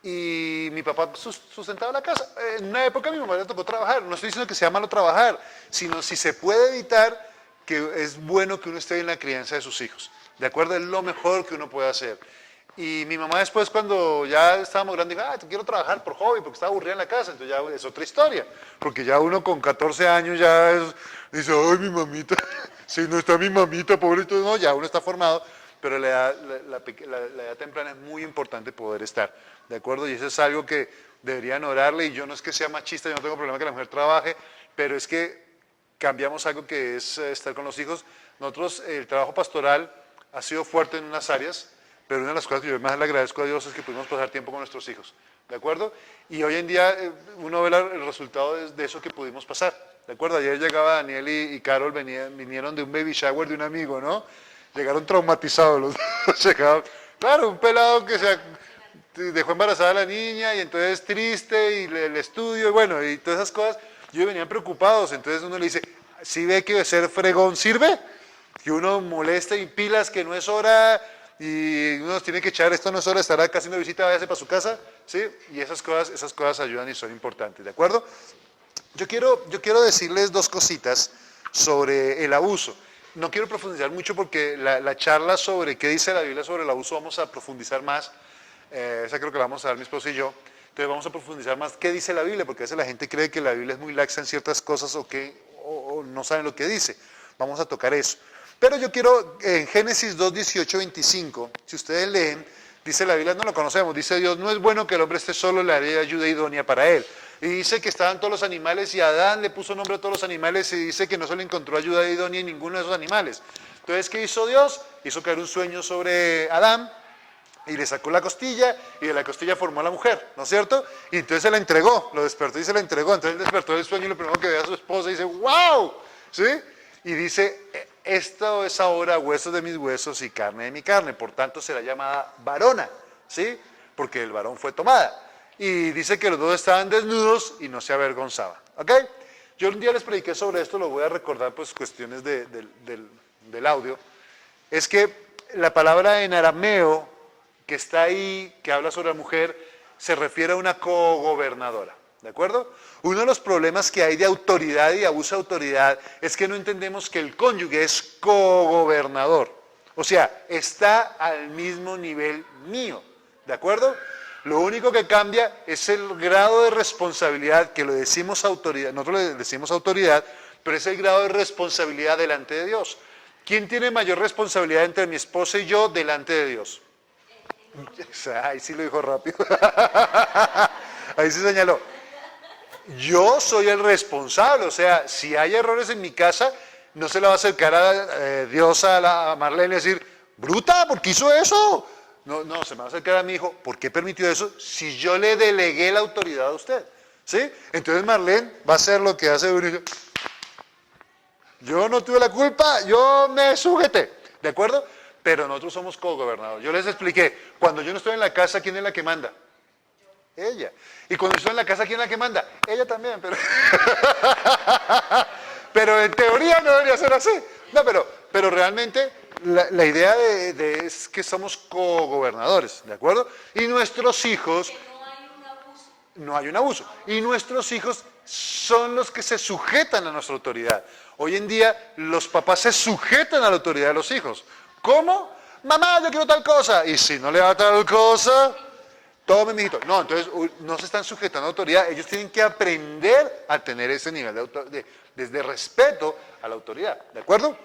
mi papá sustentaba la casa. En una época a mi mamá le tocó trabajar, no estoy diciendo que sea malo trabajar, sino si se puede evitar, que es bueno que uno esté en la crianza de sus hijos, ¿de acuerdo? Es lo mejor que uno puede hacer. Y mi mamá después, cuando ya estábamos grandes, dijo, quiero trabajar por hobby, porque estaba aburrida en la casa. Entonces ya es otra historia, porque ya uno con 14 años ya dice, ay, mi mamita, si no está mi mamita, pobrito, no, ya uno está formado, pero la edad temprana es muy importante poder estar, ¿de acuerdo? Y eso es algo que deberían orarle, y yo no es que sea machista, yo no tengo problema que la mujer trabaje, pero es que cambiamos algo que es estar con los hijos. Nosotros, el trabajo pastoral ha sido fuerte en unas áreas, pero una de las cosas que yo más le agradezco a Dios es que pudimos pasar tiempo con nuestros hijos, ¿de acuerdo? Y hoy en día uno ve el resultado de eso que pudimos pasar, ¿de acuerdo? Ayer llegaba Daniel y Carol, vinieron de un baby shower de un amigo, ¿no? Llegaron traumatizados los dos, llegaron, claro, un pelado que se dejó embarazada a la niña y entonces triste, y el estudio, y bueno, y todas esas cosas, ellos venían preocupados. Entonces uno le dice, ¿sí ve que ser fregón sirve? Que uno molesta y pilas que no es hora, y uno tiene que echar, esto no es hora, estará acá haciendo visita, váyase para su casa, ¿sí? Y esas cosas ayudan y son importantes, ¿de acuerdo? Yo quiero decirles 2 cositas sobre el abuso. No quiero profundizar mucho porque la charla sobre qué dice la Biblia sobre el abuso vamos a profundizar más, esa creo que la vamos a dar mi esposa y yo. Entonces vamos a profundizar más qué dice la Biblia, porque a veces la gente cree que la Biblia es muy laxa en ciertas cosas o no saben lo que dice. Vamos a tocar eso. Pero yo quiero, en Génesis 2, 18, 25, si ustedes leen, dice la Biblia, no lo conocemos, dice Dios, no es bueno que el hombre esté solo, le haré ayuda idónea para él. Y dice que estaban todos los animales y Adán le puso nombre a todos los animales, y dice que no se le encontró ayuda idónea en ninguno de esos animales. Entonces, ¿qué hizo Dios? Hizo caer un sueño sobre Adán y le sacó la costilla, y de la costilla formó a la mujer, ¿no es cierto? Y entonces se la entregó, lo despertó y se la entregó. Entonces él despertó del sueño y lo primero que ve a su esposa y dice, ¡wow! ¿Sí? Y dice, esto es ahora huesos de mis huesos y carne de mi carne, por tanto será llamada varona, ¿sí? Porque el varón fue tomada. Y dice que los dos estaban desnudos y no se avergonzaban, ¿ok? Yo un día les prediqué sobre esto, lo voy a recordar, pues cuestiones del audio. Es que la palabra en arameo que está ahí, que habla sobre la mujer, se refiere a una cogobernadora, ¿de acuerdo? Uno de los problemas que hay de autoridad y abuso de autoridad es que no entendemos que el cónyuge es cogobernador. O sea, está al mismo nivel mío, ¿de acuerdo? Lo único que cambia es el grado de responsabilidad, que lo decimos autoridad, nosotros le decimos autoridad, pero es el grado de responsabilidad delante de Dios. ¿Quién tiene mayor responsabilidad entre mi esposa y yo delante de Dios? Ahí sí lo dijo rápido. Ahí sí señaló. Yo soy el responsable, o sea, si hay errores en mi casa, no se le va a acercar a Dios, a Marlene, y decir, bruta, ¿por qué hizo eso? No, no, se me va a acercar a mi hijo. ¿Por qué permitió eso si yo le delegué la autoridad a usted? ¿Sí? Entonces Marlene va a hacer lo que hace uno. Yo no tuve la culpa, yo me sujeté. ¿De acuerdo? Pero nosotros somos cogobernadores. Yo les expliqué, cuando yo no estoy en la casa, ¿quién es la que manda? Ella. Y cuando estoy en la casa, ¿quién es la que manda? Ella también, pero... pero en teoría no debería ser así. No, pero realmente la idea es que somos cogobernadores, ¿de acuerdo? Y nuestros hijos... No hay un abuso. Y nuestros hijos son los que se sujetan a nuestra autoridad. Hoy en día los papás se sujetan a la autoridad de los hijos. ¿Cómo? Mamá, yo quiero tal cosa. Y si no le da tal cosa, tome, mijito. No, entonces no se están sujetando a la autoridad. Ellos tienen que aprender a tener ese nivel de respeto a la autoridad. ¿De acuerdo?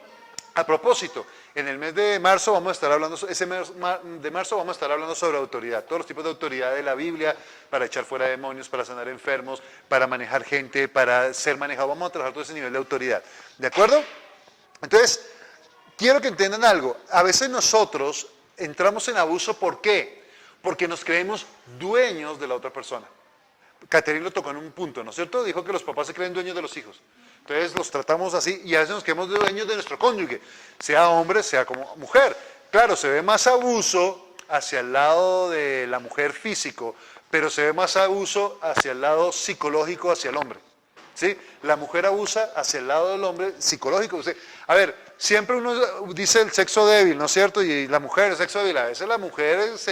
A propósito, en el mes de marzo vamos a estar hablando, vamos a estar hablando sobre autoridad, todos los tipos de autoridad de la Biblia, para echar fuera demonios, para sanar enfermos, para manejar gente, para ser manejado. Vamos a trabajar todo ese nivel de autoridad. ¿De acuerdo? Entonces, quiero que entiendan algo. A veces nosotros entramos en abuso, ¿por qué? Porque nos creemos dueños de la otra persona. Catherine lo tocó en un punto, ¿no es cierto? Dijo que los papás se creen dueños de los hijos. Entonces los tratamos así y a veces nos creemos dueños de nuestro cónyuge, sea hombre, sea como mujer. Claro, se ve más abuso hacia el lado de la mujer físico, pero se ve más abuso hacia el lado psicológico, hacia el hombre. ¿Sí? La mujer abusa hacia el lado del hombre psicológico. ¿Sí? A ver, siempre uno dice el sexo débil, ¿no es cierto? Y la mujer, el sexo débil. A veces la mujer es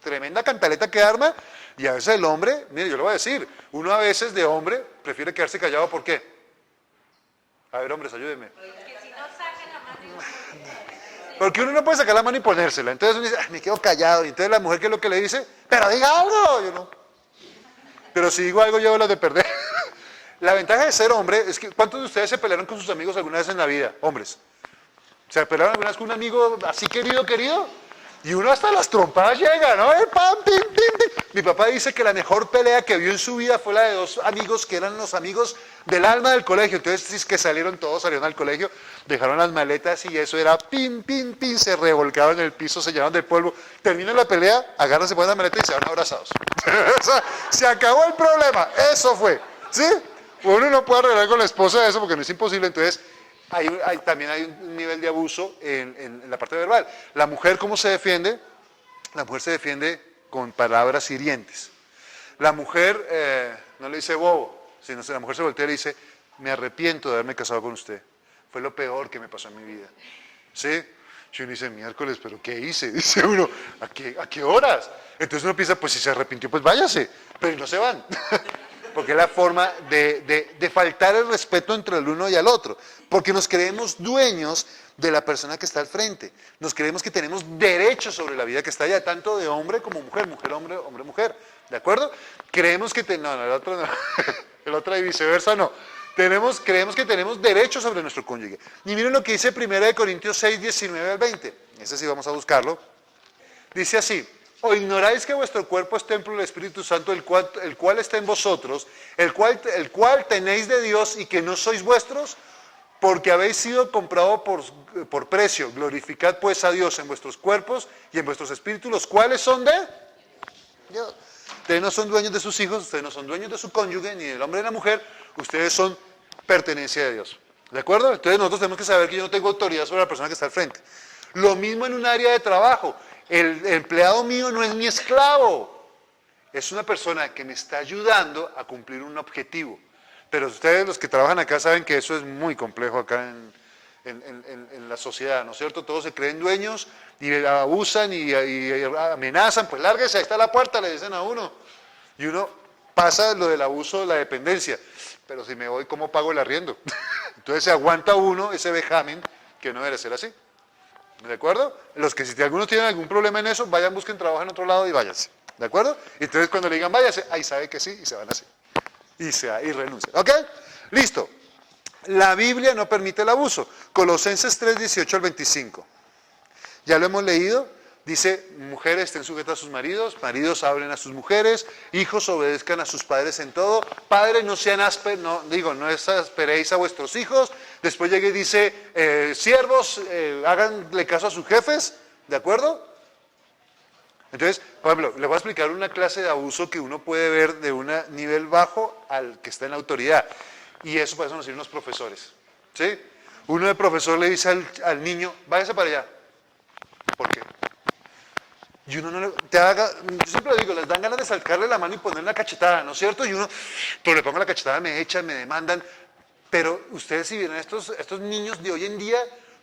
tremenda cantaleta que arma y a veces el hombre, mire, yo le voy a decir, uno a veces de hombre prefiere quedarse callado, ¿por qué? A ver, hombres, ayúdenme. Porque uno no puede sacar la mano y ponérsela. Entonces uno dice, me quedo callado. Y entonces la mujer, ¿qué es lo que le dice? Pero diga algo. Yo no. Pero si digo algo, yo las de perder. La ventaja de ser hombre es que, ¿cuántos de ustedes se pelearon con sus amigos alguna vez en la vida? Hombres. ¿Se pelearon alguna vez con un amigo así querido? Y uno hasta las trompadas llega, ¿no? ¡Pam, pim, pim, pim! Mi papá dice que la mejor pelea que vio en su vida fue la de dos amigos que eran los amigos del alma del colegio. Entonces, es que salieron al colegio, dejaron las maletas y eso era pim, pim, pim, se revolcaban en el piso, se llevaban del polvo. Termina la pelea, agarran, se ponen la maleta y se van abrazados. O sea, se acabó el problema, eso fue, ¿sí? Uno no puede arreglar con la esposa de eso porque no es imposible, entonces... también hay un nivel de abuso en la parte verbal. La mujer, ¿cómo se defiende? La mujer se defiende con palabras hirientes. La mujer no le dice bobo, sino que la mujer se voltea y le dice, me arrepiento de haberme casado con usted. Fue lo peor que me pasó en mi vida. ¿Sí? Y uno dice, miércoles, ¿pero qué hice? Dice uno, ¿a qué horas? Entonces uno piensa, pues si se arrepintió, pues váyase. Pero no se van. Porque es la forma de faltar el respeto entre el uno y el otro. Porque nos creemos dueños de la persona que está al frente. Nos creemos que tenemos derechos sobre la vida que está allá, tanto de hombre como mujer, mujer, hombre, hombre, mujer. ¿De acuerdo? Creemos que no, el otro no. El otro y viceversa no. Creemos que tenemos derechos sobre nuestro cónyuge. Y miren lo que dice 1 Corintios 6, 19 al 20. Ese sí vamos a buscarlo. Dice así. ¿O ignoráis que vuestro cuerpo es templo del Espíritu Santo, el cual está en vosotros, el cual tenéis de Dios y que no sois vuestros? Porque habéis sido comprado por precio. Glorificad pues a Dios en vuestros cuerpos y en vuestros espíritus, los cuales son de Dios. Ustedes no son dueños de sus hijos, ustedes no son dueños de su cónyuge, ni del hombre ni de la mujer, ustedes son pertenencia de Dios. ¿De acuerdo? Entonces nosotros tenemos que saber que yo no tengo autoridad sobre la persona que está al frente. Lo mismo en un área de trabajo. El empleado mío no es mi esclavo, es una persona que me está ayudando a cumplir un objetivo. Pero ustedes, los que trabajan acá, saben que eso es muy complejo acá en la sociedad, ¿no es cierto? Todos se creen dueños y abusan y amenazan, pues lárguese, ahí está la puerta, le dicen a uno. Y uno pasa lo del abuso de la dependencia, pero si me voy, ¿cómo pago el arriendo? Entonces se aguanta uno ese vejamen que no debe ser así. ¿De acuerdo? Los que si algunos tienen algún problema en eso, vayan, busquen trabajo en otro lado y váyanse. ¿De acuerdo? Entonces cuando le digan váyase, ahí sabe que sí y se van así. Y renuncian. ¿Ok? Listo. La Biblia no permite el abuso. Colosenses 3, 18 al 25. Ya lo hemos leído. Dice, mujeres estén sujetas a sus maridos, maridos hablen a sus mujeres, hijos obedezcan a sus padres en todo, padres no sean ásperos, no exasperéis a vuestros hijos. Después llega y dice, siervos, háganle caso a sus jefes, ¿de acuerdo? Entonces, por ejemplo, le voy a explicar una clase de abuso que uno puede ver de un nivel bajo al que está en la autoridad. Y eso para eso nos sirven los profesores. ¿Sí? Uno de profesor le dice al niño, váyase para allá. ¿Por qué? Y uno no le, yo siempre lo digo, les dan ganas de sacarle la mano y ponerle una cachetada, ¿no es cierto? Y uno, pero le pongo la cachetada, me echan, me demandan. Pero ustedes si vieron estos niños de hoy en día,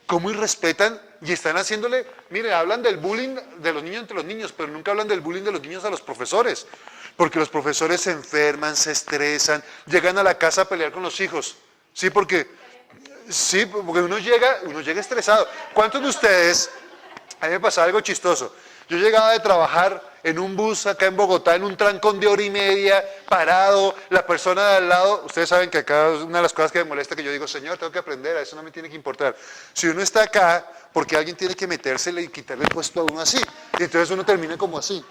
cómo irrespetan y están haciéndole, miren, hablan del bullying de los niños entre los niños, pero nunca hablan del bullying de los niños a los profesores. Porque los profesores se enferman, se estresan, llegan a la casa a pelear con los hijos. Sí, porque uno llega estresado. ¿Cuántos de ustedes, a mí me pasaba algo chistoso? Yo llegaba de trabajar en un bus acá en Bogotá, en un trancón de 1 hora y media, parado, la persona de al lado, ustedes saben que acá es una de las cosas que me molesta, que yo digo, señor, tengo que aprender, a eso no me tiene que importar. Si uno está acá, porque alguien tiene que metérsele y quitarle el puesto a uno así, y entonces uno termina como así,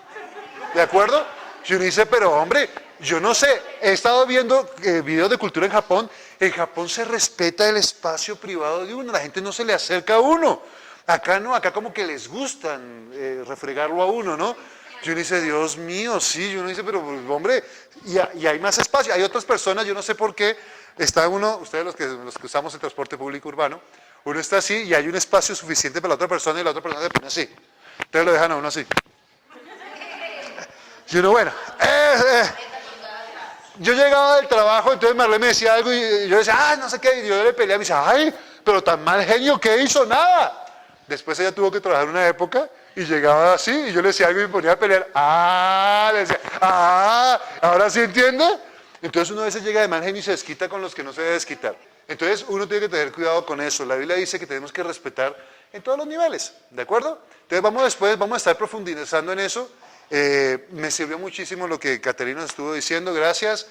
¿de acuerdo? Y uno dice, pero hombre, yo no sé, he estado viendo videos de cultura en Japón se respeta el espacio privado de uno, la gente no se le acerca a uno. Acá no, acá como que les gustan refregarlo a uno, ¿no? Y uno dice, Dios mío, sí, y uno dice, pero hombre, y hay más espacio. Hay otras personas, yo no sé por qué, está uno, ustedes los que usamos el transporte público urbano, uno está así y hay un espacio suficiente para la otra persona y la otra persona se pone así. Entonces lo dejan a uno así. Y uno, bueno, yo llegaba del trabajo, entonces Marlene me decía algo y yo decía, no sé qué, y yo le peleaba y me decía, ay, pero tan mal genio, ¿qué hizo? Nada. Después ella tuvo que trabajar una época y llegaba así y yo le decía algo y me ponía a pelear. Le decía, ¿ahora sí entiende? Entonces uno a veces llega de mal genio y se desquita con los que no se debe desquitar. Entonces uno tiene que tener cuidado con eso. La Biblia dice que tenemos que respetar en todos los niveles, ¿de acuerdo? Entonces vamos a estar profundizando en eso. Me sirvió muchísimo lo que Caterina estuvo diciendo, gracias.